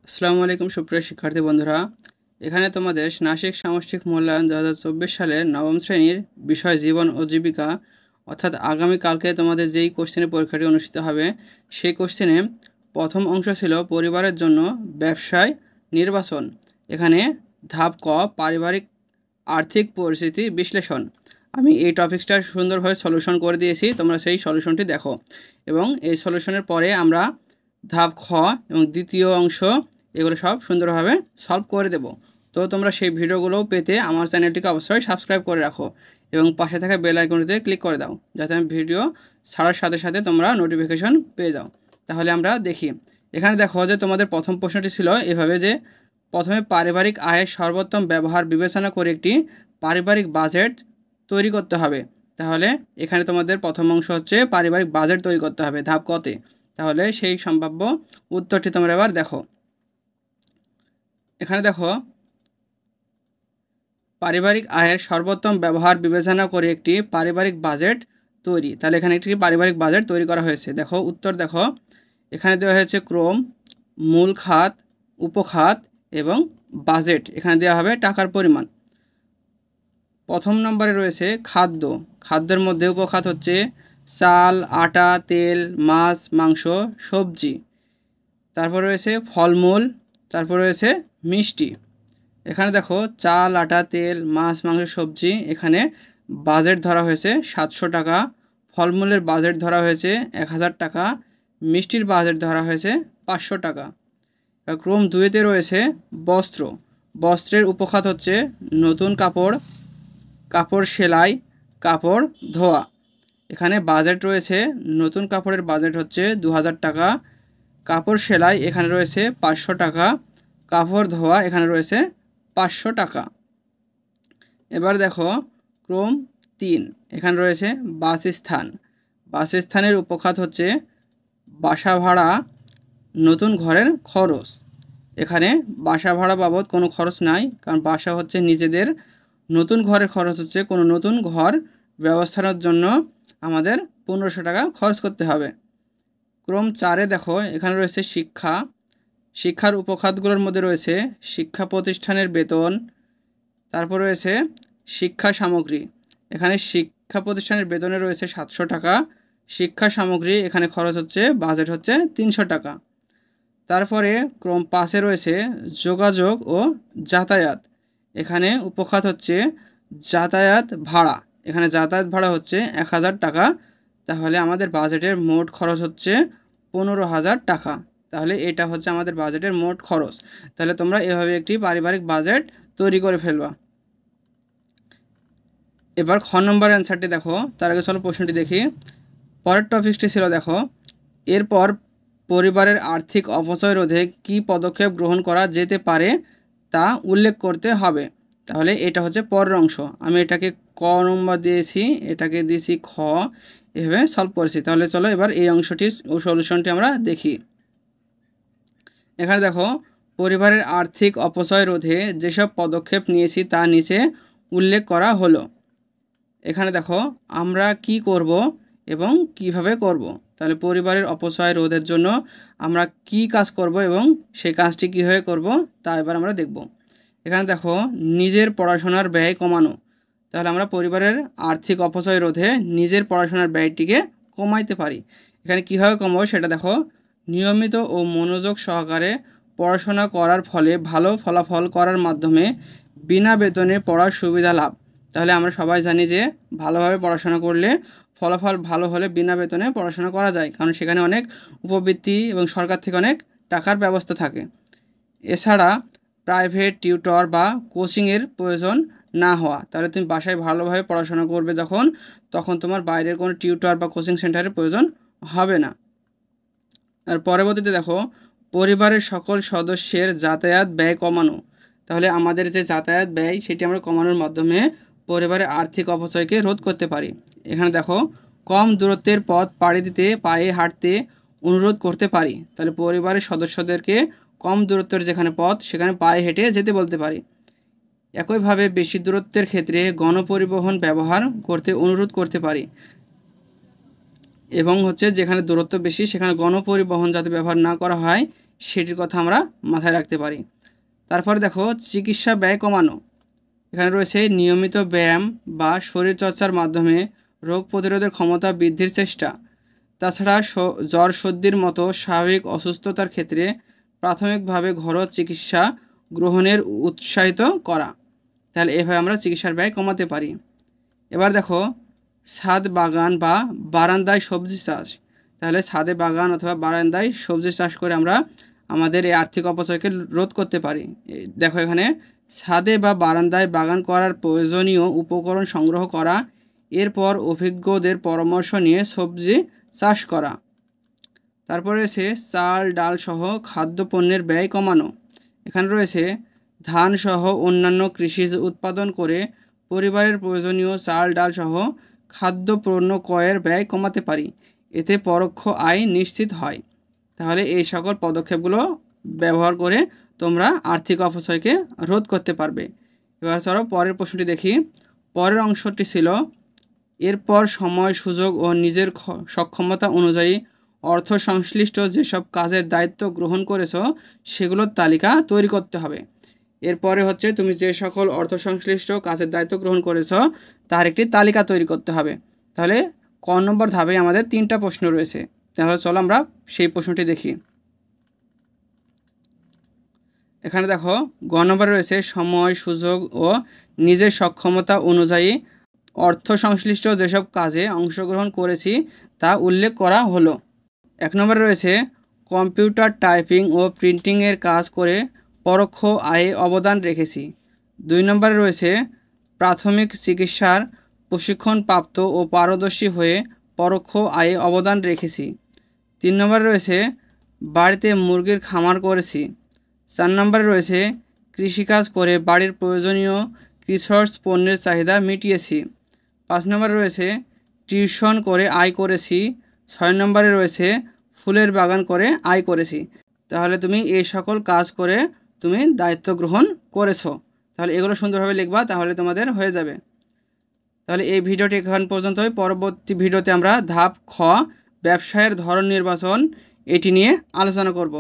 আসসালামু আলাইকুম সুপ্রিয় শিক্ষার্থী বন্ধুরা, এখানে তোমাদের স্নাতক সামষ্টিক মূল্যায়ন 2024 সালের নবম শ্রেণীর বিষয় জীবন ও জীবিকা অর্থাৎ আগামীকালকে তোমাদের যেই কোশ্চেনের পরীক্ষাটি অনুষ্ঠিত হবে সেই কোশ্চেনে প্রথম অংশ ছিল পরিবারের জন্য ব্যবসায় নির্বাচন। এখানে ধাপ ক পারিবারিক আর্থিক পরিস্থিতি বিশ্লেষণ। আমি এই টপিক্সটা সুন্দরভাবে সলিউশন করে দিয়েছি, তোমরা সেই সলিউশনটি দেখো এবং এই সলিউশনের পরে আমরা ধাপ খ এবং দ্বিতীয় অংশ এগুলো সব সুন্দরভাবে সলভ করে দেব। তো তোমরা সেই ভিডিওগুলোও পেতে আমার চ্যানেলটিকে অবশ্যই সাবস্ক্রাইব করে রাখো এবং পাশে থাকা বেল আইকনটিতে ক্লিক করে দাও যাতে আমি ভিডিও ছাড়ার সাথে সাথে তোমরা নোটিফিকেশন পেয়ে যাও। তাহলে আমরা দেখি, এখানে দেখো যে তোমাদের প্রথম প্রশ্নটি ছিল এভাবে যে প্রথমে পারিবারিক আয়ের সর্বোত্তম ব্যবহার বিবেচনা করে একটি পারিবারিক বাজেট তৈরি করতে হবে। তাহলে এখানে তোমাদের প্রথম অংশ হচ্ছে পারিবারিক বাজেট তৈরি করতে হবে ধাপ কতে। তাহলে সেই সম্ভাব্য উত্তরটি তোমরা এবার দেখো। এখানে দেখো পারিবারিক আয়ের সর্বোত্তম ব্যবহার বিবেচনা করে একটি পারিবারিক বাজেট তৈরি। তাহলে এখানে একটি পারিবারিক বাজেট তৈরি করা হয়েছে। দেখো উত্তর দেখো, এখানে দেওয়া হয়েছে ক্রম, মূল খাত, উপখাত এবং বাজেট। এখানে দেওয়া হবে টাকার পরিমাণ। প্রথম নম্বরে রয়েছে খাদ্য। খাদ্যের মধ্যে উপখাত হচ্ছে চাল, আটা, তেল, মাছ, মাংস, সবজি। তারপর রয়েছে ফলমূল, তারপর রয়েছে মিষ্টি। এখানে দেখো চাল, আটা, তেল, মাছ, মাংস, সবজি, এখানে বাজেট ধরা হয়েছে 700 টাকা। ফলমূলের বাজেট ধরা হয়েছে 1000 টাকা। মিষ্টির বাজেট ধরা হয়েছে 500 টাকা। ক্রম 2-তে রয়েছে বস্ত্র। বস্ত্রের উপখাত হচ্ছে নতুন কাপড়, কাপড় সেলাই, কাপড় ধোয়া। এখানে বাজেট রয়েছে নতুন কাপড়ের বাজেট হচ্ছে 2000 টাকা। কাপড় সেলাই এখানে রয়েছে 500 টাকা। কাপড় ধোয়া এখানে রয়েছে 500 টাকা। এবার দেখো ক্রম 3, এখানে রয়েছে বাসস্থান। বাসস্থানের উপখাত হচ্ছে বাসা ভাড়া, নতুন ঘরের খরচ। এখানে বাসা ভাড়া বাবদ কোনো খরচ নাই, কারণ বাসা হচ্ছে নিজেদের, নতুন ঘরের খরচ হচ্ছে কোনো নতুন ঘর ব্যবস্থার জন্য আমাদের 1500 টাকা খরচ করতে হবে। ক্রম 4-এ দেখো এখানে রয়েছে শিক্ষা। শিক্ষার উপখাতগুলোর মধ্যে রয়েছে শিক্ষা প্রতিষ্ঠানের বেতন, তারপর রয়েছে শিক্ষা সামগ্রী। এখানে শিক্ষা প্রতিষ্ঠানের বেতনে রয়েছে 700 টাকা। শিক্ষা সামগ্রী এখানে খরচ হচ্ছে বাজেট হচ্ছে 300 টাকা। তারপরে ক্রম 5-এ রয়েছে যোগাযোগ ও যাতায়াত। এখানে উপখাত হচ্ছে যাতায়াত ভাড়া। এখানে যাতায়াত ভাড়া হচ্ছে 1000 টাকা। তাহলে আমাদের বাজেটের মোট খরচ হচ্ছে 15,000 টাকা। তাহলে এটা হচ্ছে আমাদের বাজেটের মোট খরচ। তাহলে তোমরা এভাবে একটি পারিবারিক বাজেট তৈরি করে ফেলবা। এবার খ নম্বর অ্যান্সারটি দেখো, তার আগে চলো প্রশ্নটি দেখি। পরের টপিকটি ছিল দেখো, এরপর পরিবারের আর্থিক অপচয় রোধে কী পদক্ষেপ গ্রহণ করা যেতে পারে তা উল্লেখ করতে হবে। তাহলে এটা হচ্ছে পরের অংশ। আমি এটাকে ক নম্বর দিয়েছি, এটাকে দিয়েছি খ, এভাবে সলভ করেছি। তাহলে চলো এবার এই অংশটি ও সলিউশনটি আমরা দেখি। এখানে দেখো পরিবারের আর্থিক অপচয় রোধে যেসব পদক্ষেপ নিয়েছি তা নিচে উল্লেখ করা হলো। এখানে দেখো আমরা কি করব এবং কিভাবে করব। তাহলে পরিবারের অপচয় রোধের জন্য আমরা কি কাজ করব এবং সেই কাজটি কীভাবে করব তা এবার আমরা দেখব। এখানে দেখো নিজের পড়াশোনার ব্যয় কমানো। তাহলে আমরা পরিবারের আর্থিক অপচয় রোধে নিজের পড়াশোনার ব্যয়টিকে কমাইতে পারি। এখানে কীভাবে কমাবো সেটা দেখো, নিয়মিত ও মনোযোগ সহকারে পড়াশোনা করার ফলে ভালো ফলাফল করার মাধ্যমে বিনা বেতনে পড়ার সুবিধা লাভ। তাহলে আমরা সবাই জানি যে ভালোভাবে পড়াশোনা করলে ফলাফল ভালো হলে বিনা বেতনে পড়াশোনা করা যায়, কারণ সেখানে অনেক উপবৃত্তি এবং সরকার থেকে অনেক টাকার ব্যবস্থা থাকে। এছাড়া প্রাইভেট টিউটর বা কোচিংয়ের প্রয়োজন না হওয়া। তাহলে তুমি বাসায় ভালোভাবে পড়াশোনা করবে তখন তোমার বাইরের কোনো টিউটর বা কোচিং সেন্টারের প্রয়োজন হবে না। আর পরবর্তীতে দেখো পরিবারের সকল সদস্যের যাতায়াত ব্যয় কমানো। তাহলে আমাদের যে যাতায়াত ব্যয় সেটি আমরা কমানোর মাধ্যমে পরিবারের আর্থিক অপচয়কে রোধ করতে পারি। এখানে দেখো কম দূরত্বের পথ পাড়ি দিতে পায়ে হাঁটতে অনুরোধ করতে পারি। তাহলে পরিবারের সদস্যদেরকে কম দূরত্বের যেখানে পথ সেখানে পায়ে হেঁটে যেতে বলতে পারি। একইভাবে বেশি দূরত্বের ক্ষেত্রে গণপরিবহন ব্যবহার করতে অনুরোধ করতে পারি। এবং হচ্ছে যেখানে দূরত্ব বেশি সেখানে গণপরিবহন যাতে ব্যবহার না করা হয় সেটির কথা আমরা মাথায় রাখতে পারি। তারপরে দেখো চিকিৎসা ব্যয় কমানো। এখানে রয়েছে নিয়মিত ব্যায়াম বা শরীরচর্চার মাধ্যমে রোগ প্রতিরোধের ক্ষমতা বৃদ্ধির চেষ্টা। তাছাড়া জ্বর সর্দির মতো স্বাভাবিক অসুস্থতার ক্ষেত্রে প্রাথমিকভাবে ঘরোয়া চিকিৎসা গ্রহণের উৎসাহিত করা। তাহলে এভাবে আমরা চিকিৎসার ব্যয় কমাতে পারি। এবার দেখো ছাদ বাগান বা বারান্দায় সবজি চাষ। তাহলে ছাদে বাগান অথবা বারান্দায় সবজি চাষ করে আমরা আমাদের এই আর্থিক অপচয়কে রোধ করতে পারি। দেখো এখানে ছাদে বা বারান্দায় বাগান করার প্রয়োজনীয় উপকরণ সংগ্রহ করা, এরপর অভিজ্ঞদের পরামর্শ নিয়ে সবজি চাষ করা। তারপরে রয়েছে চাল ডাল সহ খাদ্যপণ্যের ব্যয় কমানো। এখানে রয়েছে ধান সহ অন্যান্য কৃষিজ উৎপাদন করে পরিবারের প্রয়োজনীয় চাল ডাল সহ খাদ্যপণ্য ক্রয়ের ব্যয় কমাতে পারি, এতে পরোক্ষ আয় নিশ্চিত হয়। তাহলে এই সকল পদক্ষেপগুলো ব্যবহার করে তোমরা আর্থিক অপচয়কে রোধ করতে পারবে। এবার চলো পরের প্রশ্নটি দেখি। পরের অংশটি ছিল এরপর সময় সুযোগ ও নিজের সক্ষমতা অনুযায়ী অর্থ সংশ্লিষ্ট যেসব কাজের দায়িত্ব গ্রহণ করেছো সেগুলোর তালিকা তৈরি করতে হবে। এরপরে হচ্ছে তুমি যে সকল অর্থ সংশ্লিষ্ট কাজের দায়িত্ব গ্রহণ করেছো তার একটি তালিকা তৈরি করতে হবে। তাহলে ক নম্বর ধাপে আমাদের 3টা প্রশ্ন রয়েছে। তাহলে চলো আমরা সেই প্রশ্নটি দেখি। এখানে দেখো গ নম্বরে রয়েছে সময় সুযোগ ও নিজের সক্ষমতা অনুযায়ী অর্থ সংশ্লিষ্ট যেসব কাজে অংশগ্রহণ করেছি তা উল্লেখ করা হলো। 1 নম্বরে রয়েছে কম্পিউটার টাইপিং ও প্রিন্টিংয়ের কাজ করে পরোক্ষ আয়ে অবদান রেখেছি। 2 নম্বরে রয়েছে প্রাথমিক চিকিৎসার প্রশিক্ষণপ্রাপ্ত ও পারদর্শী হয়ে পরোক্ষ আয়ে অবদান রেখেছি। 3 নম্বরে রয়েছে বাড়িতে মুরগির খামার করেছি। 4 নম্বরে রয়েছে কৃষিকাজ করে বাড়ির প্রয়োজনীয় কৃষক পণ্যের চাহিদা মিটিয়েছি। 5 নম্বরে রয়েছে টিউশন করে আয় করেছি। 6 নম্বরে রয়েছে ফুলের বাগান করে আয় করেছি। তাহলে তুমি এই সকল কাজ করে তুমি দায়িত্ব গ্রহণ করেছো। তাহলে এগুলো সুন্দরভাবে লিখবা, তাহলে তোমাদের হয়ে যাবে। তাহলে এই ভিডিওটি এখান পর্যন্তই। পরবর্তী ভিডিওতে আমরা ধাপ খ ব্যবসায়ের ধরন নির্বাচন এটি নিয়ে আলোচনা করব।